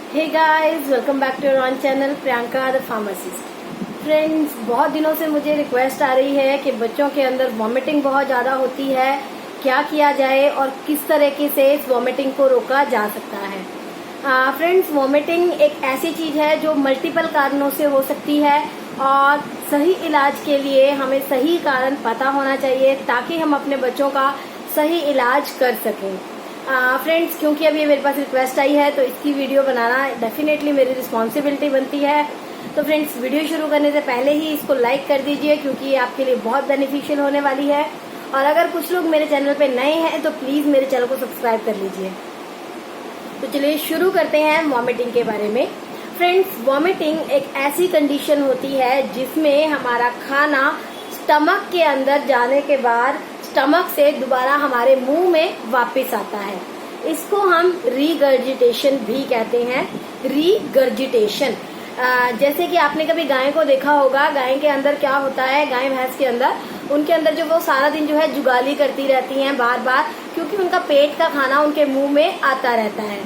Hey guys, welcome back to your own channel Priyanka the pharmacist. Friends, बहुत दिनों से मुझे रिक्वेस्ट आ रही है कि बच्चों के अंदर वॉमिटिंग बहुत ज़्यादा होती है, क्या किया जाए और किस तरीके से इस वॉमिटिंग को रोका जा सकता है। फ्रेंड्स, वॉमिटिंग एक ऐसी चीज़ है जो मल्टीपल कारणों से हो सकती है और सही इलाज के लिए हमें सही कारण पता होना चाहिए ताकि हम अपने बच्चों का सही इलाज कर सकें। फ्रेंड्स, क्योंकि अभी मेरे पास रिक्वेस्ट आई है तो इसकी वीडियो बनाना डेफिनेटली मेरी रिस्पॉन्सिबिलिटी बनती है। तो फ्रेंड्स, वीडियो शुरू करने से पहले ही इसको लाइक कर दीजिए क्योंकि ये आपके लिए बहुत बेनिफिशियल होने वाली है। और अगर कुछ लोग मेरे चैनल पे नए हैं तो प्लीज मेरे चैनल को सब्सक्राइब कर लीजिए। तो चलिए शुरू करते हैं वॉमिटिंग के बारे में। फ्रेंड्स, वॉमिटिंग एक ऐसी कंडीशन होती है जिसमें हमारा खाना स्टमक के अंदर जाने के बाद स्टमक से दोबारा हमारे मुंह में वापस आता है। इसको हम रीगर्जिटेशन भी कहते हैं। रीगर्जिटेशन, जैसे कि आपने कभी गाय को देखा होगा, गाय के अंदर क्या होता है, गाय भैंस के अंदर उनके अंदर जो वो सारा दिन जो है जुगाली करती रहती हैं बार बार, क्योंकि उनका पेट का खाना उनके मुंह में आता रहता है।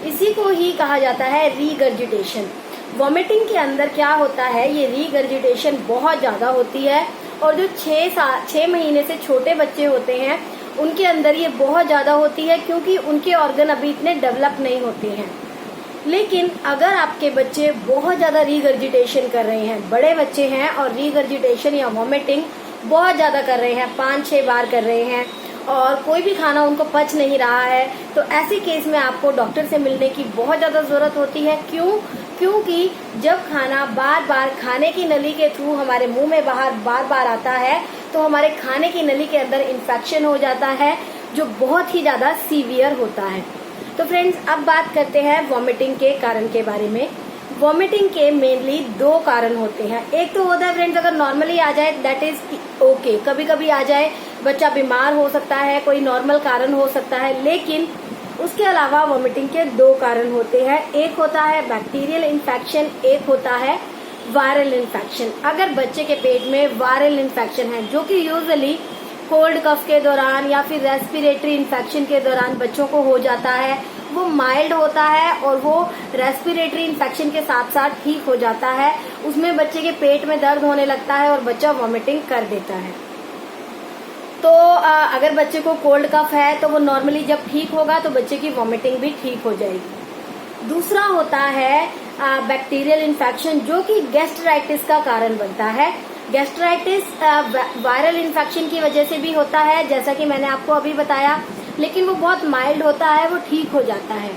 इसी को ही कहा जाता है रीगर्जिटेशन। वॉमिटिंग के अंदर क्या होता है, ये रीगर्जिटेशन बहुत ज्यादा होती है और जो 6 महीने से छोटे बच्चे होते हैं उनके अंदर ये बहुत ज्यादा होती है क्योंकि उनके ऑर्गन अभी इतने डेवलप नहीं होते हैं। लेकिन अगर आपके बच्चे बहुत ज्यादा रीगर्जिटेशन कर रहे हैं, बड़े बच्चे हैं और रीगर्जिटेशन या वॉमिटिंग बहुत ज्यादा कर रहे हैं, 5-6 बार कर रहे हैं और कोई भी खाना उनको पच नहीं रहा है, तो ऐसे केस में आपको डॉक्टर से मिलने की बहुत ज्यादा जरूरत होती है। क्योंकि जब खाना बार बार खाने की नली के थ्रू हमारे मुंह में बार बार आता है तो हमारे खाने की नली के अंदर इन्फेक्शन हो जाता है जो बहुत ही ज्यादा सीवियर होता है। तो फ्रेंड्स, अब बात करते हैं वॉमिटिंग के कारण के बारे में। वॉमिटिंग के मेनली 2 कारण होते हैं। एक तो होता है फ्रेंड्स, अगर नॉर्मली आ जाए दैट इज ओके, कभी कभी आ जाए, बच्चा बीमार हो सकता है, कोई नॉर्मल कारण हो सकता है। लेकिन उसके अलावा वॉमिटिंग के 2 कारण होते हैं। एक होता है बैक्टीरियल इन्फेक्शन, एक होता है वायरल इन्फेक्शन। अगर बच्चे के पेट में वायरल इन्फेक्शन है जो कि यूजुअली कोल्ड कफ के दौरान या फिर रेस्पिरेटरी इन्फेक्शन के दौरान बच्चों को हो जाता है, वो माइल्ड होता है और वो रेस्पिरेटरी इन्फेक्शन के साथ साथ ठीक हो जाता है। उसमें बच्चे के पेट में दर्द होने लगता है और बच्चा वॉमिटिंग कर देता है। तो अगर बच्चे को कोल्ड कफ है तो वो नॉर्मली जब ठीक होगा तो बच्चे की वॉमिटिंग भी ठीक हो जाएगी। दूसरा होता है बैक्टीरियल इन्फेक्शन जो कि गैस्ट्राइटिस का कारण बनता है। गैस्ट्राइटिस वायरल इन्फेक्शन की वजह से भी होता है जैसा कि मैंने आपको अभी बताया, लेकिन वो बहुत माइल्ड होता है, वो ठीक हो जाता है।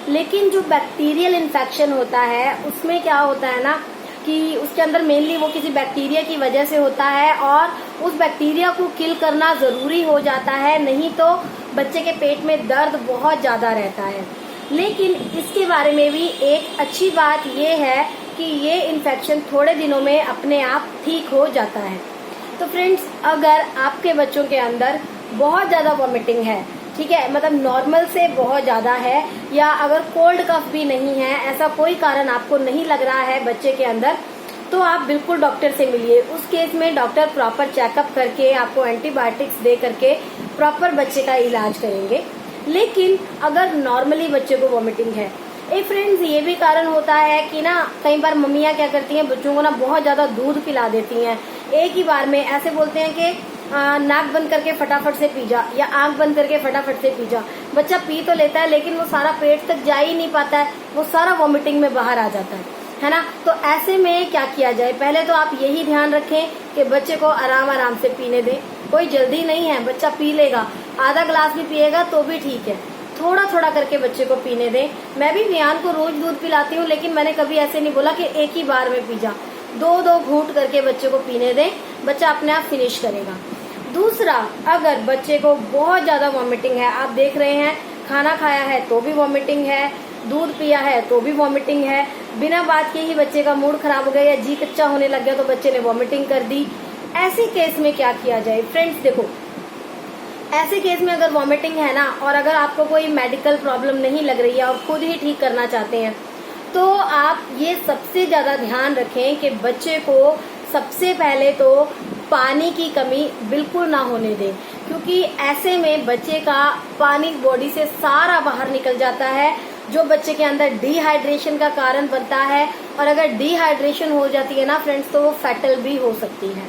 लेकिन जो बैक्टीरियल इन्फेक्शन होता है उसमें क्या होता है ना कि उसके अंदर मेनली वो किसी बैक्टीरिया की वजह से होता है और उस बैक्टीरिया को किल करना जरूरी हो जाता है, नहीं तो बच्चे के पेट में दर्द बहुत ज्यादा रहता है। लेकिन इसके बारे में भी एक अच्छी बात ये है कि ये इन्फेक्शन थोड़े दिनों में अपने आप ठीक हो जाता है। तो फ्रेंड्स, अगर आपके बच्चों के अंदर बहुत ज्यादा वॉमिटिंग है, ठीक है, मतलब नॉर्मल से बहुत ज्यादा है, या अगर कोल्ड कफ भी नहीं है, ऐसा कोई कारण आपको नहीं लग रहा है बच्चे के अंदर, तो आप बिल्कुल डॉक्टर से मिलिए। उस केस में डॉक्टर प्रॉपर चेकअप करके आपको एंटीबायोटिक्स दे करके प्रॉपर बच्चे का इलाज करेंगे। लेकिन अगर नॉर्मली बच्चे को वॉमिटिंग है, एक फ्रेंड्स ये भी कारण होता है कि ना कई बार मम्मियाँ क्या करती हैं, बच्चों को ना बहुत ज्यादा दूध पिला देती हैं एक ही बार में। ऐसे बोलते हैं कि नाक बंद करके फटाफट से पी जा या आंख बंद करके फटाफट से पी जा। बच्चा पी तो लेता है लेकिन वो सारा पेट तक जा ही नहीं पाता है, वो सारा वॉमिटिंग में बाहर आ जाता है ना। तो ऐसे में क्या किया जाए, पहले तो आप यही ध्यान रखें कि बच्चे को आराम आराम से पीने दें। कोई जल्दी नहीं है, बच्चा पी लेगा, आधा ग्लास भी पिएगा तो भी ठीक है, थोड़ा थोड़ा करके बच्चे को पीने दें। मैं भी वियान को रोज दूध पिलाती हूँ, लेकिन मैंने कभी ऐसे नहीं बोला कि एक ही बार में पी जा। 2-2 घूंट करके बच्चे को पीने दें, बच्चा अपने आप फिनिश करेगा। दूसरा, अगर बच्चे को बहुत ज्यादा वॉमिटिंग है, आप देख रहे हैं खाना खाया है तो भी वॉमिटिंग है, दूध पिया है तो भी वॉमिटिंग है, बिना बात के ही बच्चे का मूड खराब हो गया या जी कच्चा होने लग गया तो बच्चे ने वॉमिटिंग कर दी, ऐसे केस में क्या किया जाए। फ्रेंड्स देखो, ऐसे केस में अगर वॉमिटिंग है ना और अगर आपको कोई मेडिकल प्रॉब्लम नहीं लग रही है और खुद ही ठीक करना चाहते हैं, तो आप ये सबसे ज्यादा ध्यान रखें कि बच्चे को सबसे पहले तो पानी की कमी बिल्कुल ना होने दें, क्योंकि ऐसे में बच्चे का पानी बॉडी से सारा बाहर निकल जाता है जो बच्चे के अंदर डिहाइड्रेशन का कारण बनता है, और अगर डिहाइड्रेशन हो जाती है ना फ्रेंड्स, तो वो फैटल भी हो सकती है।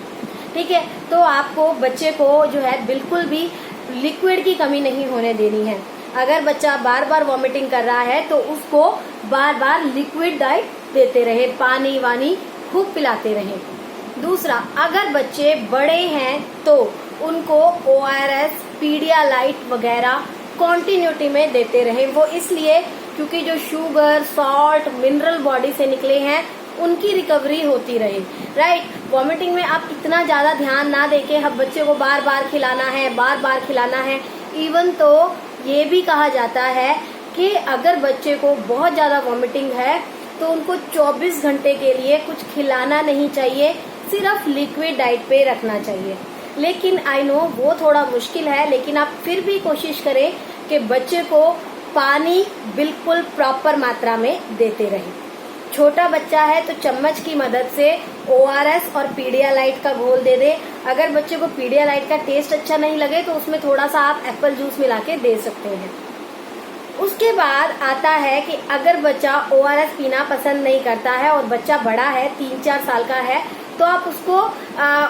ठीक है, तो आपको बच्चे को जो है बिल्कुल भी लिक्विड की कमी नहीं होने देनी है। अगर बच्चा बार बार वॉमिटिंग कर रहा है तो उसको बार बार लिक्विड डाइट देते रहे, पानी वानी खूब पिलाते रहे। दूसरा, अगर बच्चे बड़े हैं तो उनको ORS, पीडियालाइट वगैरह कॉन्टिन्यूटी में देते रहे। वो इसलिए क्योंकि जो शुगर, सॉल्ट, मिनरल बॉडी से निकले हैं उनकी रिकवरी होती रहे। राइट, वॉमिटिंग में आप इतना ज्यादा ध्यान ना देके अब बच्चे को बार बार खिलाना है, बार बार खिलाना है। इवन तो ये भी कहा जाता है कि अगर बच्चे को बहुत ज्यादा वॉमिटिंग है तो उनको 24 घंटे के लिए कुछ खिलाना नहीं चाहिए, सिर्फ लिक्विड डाइट पे रखना चाहिए। लेकिन आई नो वो थोड़ा मुश्किल है, लेकिन आप फिर भी कोशिश करें कि बच्चे को पानी बिल्कुल प्रॉपर मात्रा में देते रहें। छोटा बच्चा है तो चम्मच की मदद से ORS और पीडियालाइट का घोल दे दे। अगर बच्चे को पीडियालाइट का टेस्ट अच्छा नहीं लगे तो उसमें थोड़ा सा आप एप्पल जूस मिला के दे सकते हैं। उसके बाद आता है कि अगर बच्चा ORS पीना पसंद नहीं करता है और बच्चा बड़ा है, 3-4 साल का है, तो आप उसको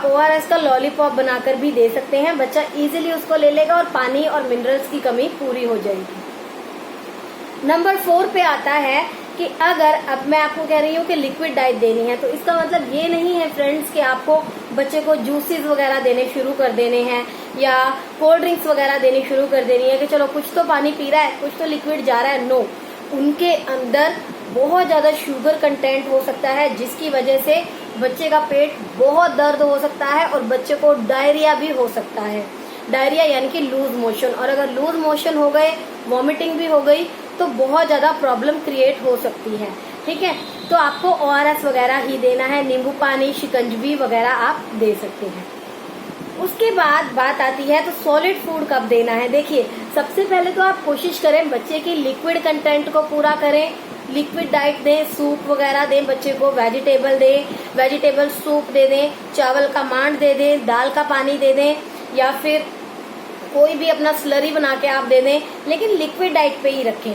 ORS का लॉलीपॉप बनाकर भी दे सकते हैं। बच्चा इजीली उसको ले लेगा और पानी और मिनरल्स की कमी पूरी हो जाएगी। नंबर 4 पे आता है कि अगर अब मैं आपको कह रही हूँ कि लिक्विड डाइट देनी है, तो इसका मतलब ये नहीं है फ्रेंड्स कि आपको बच्चे को जूसेस वगैरह देने शुरू कर देने हैं या कोल्ड ड्रिंक्स वगैरह देनी शुरू कर देनी है कि चलो कुछ तो पानी पी रहा है, कुछ तो लिक्विड जा रहा है। नो, उनके अंदर बहुत ज्यादा शुगर कंटेंट हो सकता है, जिसकी वजह से बच्चे का पेट बहुत दर्द हो सकता है और बच्चे को डायरिया भी हो सकता है। डायरिया यानी कि लूज मोशन, और अगर लूज मोशन हो गए, वॉमिटिंग भी हो गई, तो बहुत ज्यादा प्रॉब्लम क्रिएट हो सकती है। ठीक है, तो आपको ORS वगैरह ही देना है, नींबू पानी, शिकंजवी वगैरह आप दे सकते हैं। उसके बाद बात आती है तो सॉलिड फूड कब देना है। देखिए, सबसे पहले तो आप कोशिश करें बच्चे की लिक्विड कंटेंट को पूरा करें, लिक्विड डाइट दें, सूप वगैरह दें बच्चे को, वेजिटेबल दें, वेजिटेबल सूप दे दें, चावल का मांड दे दें, दाल का पानी दे दें, या फिर कोई भी अपना स्लरी बना के आप दे दें, लेकिन लिक्विड डाइट पे ही रखें।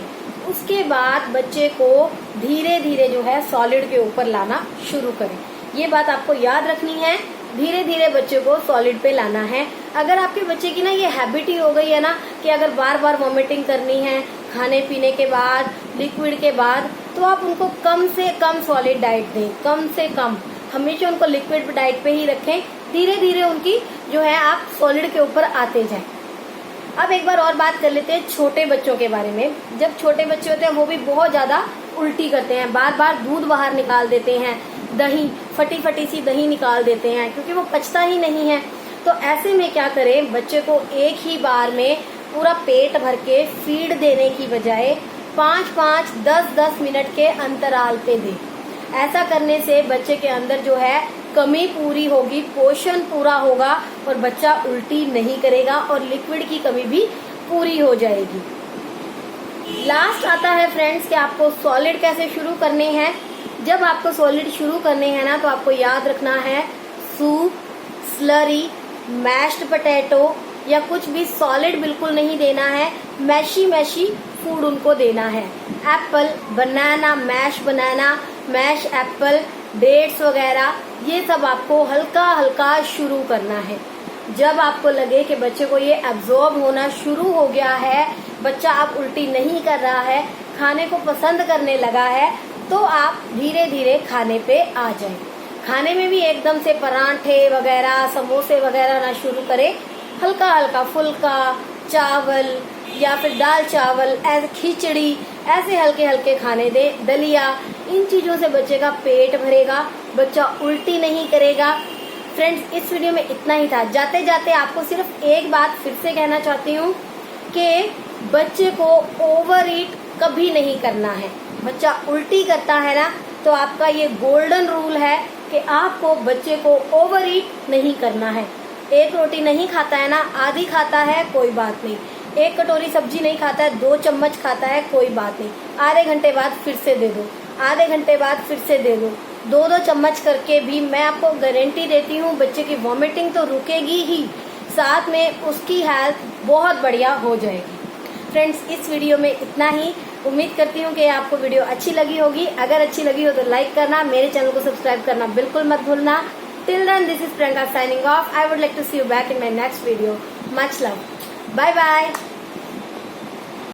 उसके बाद बच्चे को धीरे धीरे जो है सॉलिड के ऊपर लाना शुरू करें। ये बात आपको याद रखनी है, धीरे धीरे बच्चे को सॉलिड पे लाना है। अगर आपके बच्चे की ना ये हैबिट ही हो गई है ना कि अगर बार बार वॉमिटिंग करनी है खाने पीने के बाद, लिक्विड के बाद, तो आप उनको कम से कम सॉलिड डाइट दें, कम से कम। हमेशा उनको लिक्विड डाइट पे ही रखें, धीरे धीरे उनकी जो है आप सॉलिड के ऊपर आते जाएं। अब एक बार और बात कर लेते हैं छोटे बच्चों के बारे में। जब छोटे बच्चे होते हैं वो भी बहुत ज्यादा उल्टी करते हैं, बार बार दूध बाहर निकाल देते हैं, दही, फटी फटी सी दही निकाल देते हैं, क्योंकि वो पचता ही नहीं है। तो ऐसे में क्या करें, बच्चे को एक ही बार में पूरा पेट भर के फीड देने की बजाय 5-5, 10-10 मिनट के अंतराल पे दें। ऐसा करने से बच्चे के अंदर जो है कमी पूरी होगी, पोषण पूरा होगा और बच्चा उल्टी नहीं करेगा और लिक्विड की कमी भी पूरी हो जाएगी। लास्ट आता है फ्रेंड्स कि आपको सॉलिड कैसे शुरू करने हैं। जब आपको सॉलिड शुरू करने हैं ना, तो आपको याद रखना है सूप, स्लरी, मैश्ड पोटैटो या कुछ भी सॉलिड बिल्कुल नहीं देना है, मैशी फूड उनको देना है। एप्पल, बनाना, मैश एप्पल, डेट्स वगैरह, ये सब आपको हल्का हल्का शुरू करना है। जब आपको लगे कि बच्चे को ये एब्जॉर्ब होना शुरू हो गया है, बच्चा अब उल्टी नहीं कर रहा है, खाने को पसंद करने लगा है, तो आप धीरे धीरे खाने पे आ जाएं। खाने में भी एकदम से परांठे वगैरह, समोसे वगैरह ना शुरू करें, हल्का हल्का फुल्का, चावल या फिर दाल चावल, खिचड़ी, ऐसे हल्के हल्के खाने दे, दलिया, इन चीजों से बच्चे का पेट भरेगा, बच्चा उल्टी नहीं करेगा। फ्रेंड्स, इस वीडियो में इतना ही था। जाते जाते आपको सिर्फ एक बात फिर से कहना चाहती हूँ कि बच्चे को ओवर ईट कभी नहीं करना है। बच्चा उल्टी करता है ना, तो आपका ये गोल्डन रूल है कि आपको बच्चे को ओवर ईट नहीं करना है। एक रोटी नहीं खाता है ना, आधी खाता है, कोई बात नहीं। एक कटोरी सब्जी नहीं खाता है, 2 चम्मच खाता है, कोई बात नहीं। आधे घंटे बाद फिर से दे दो, आधे घंटे बाद फिर से दे दो, 2-2 चम्मच करके भी मैं आपको गारंटी देती हूँ बच्चे की वॉमिटिंग तो रुकेगी ही, साथ में उसकी हेल्थ बहुत बढ़िया हो जाएगी। फ्रेंड्स, इस वीडियो में इतना ही। उम्मीद करती हूँ कि आपको वीडियो अच्छी लगी होगी। अगर अच्छी लगी हो तो लाइक करना, मेरे चैनल को सब्सक्राइब करना बिल्कुल मत भूलना। Till then, this is Priyanka signing off. I would like to see you back in my next video. Much love, bye bye.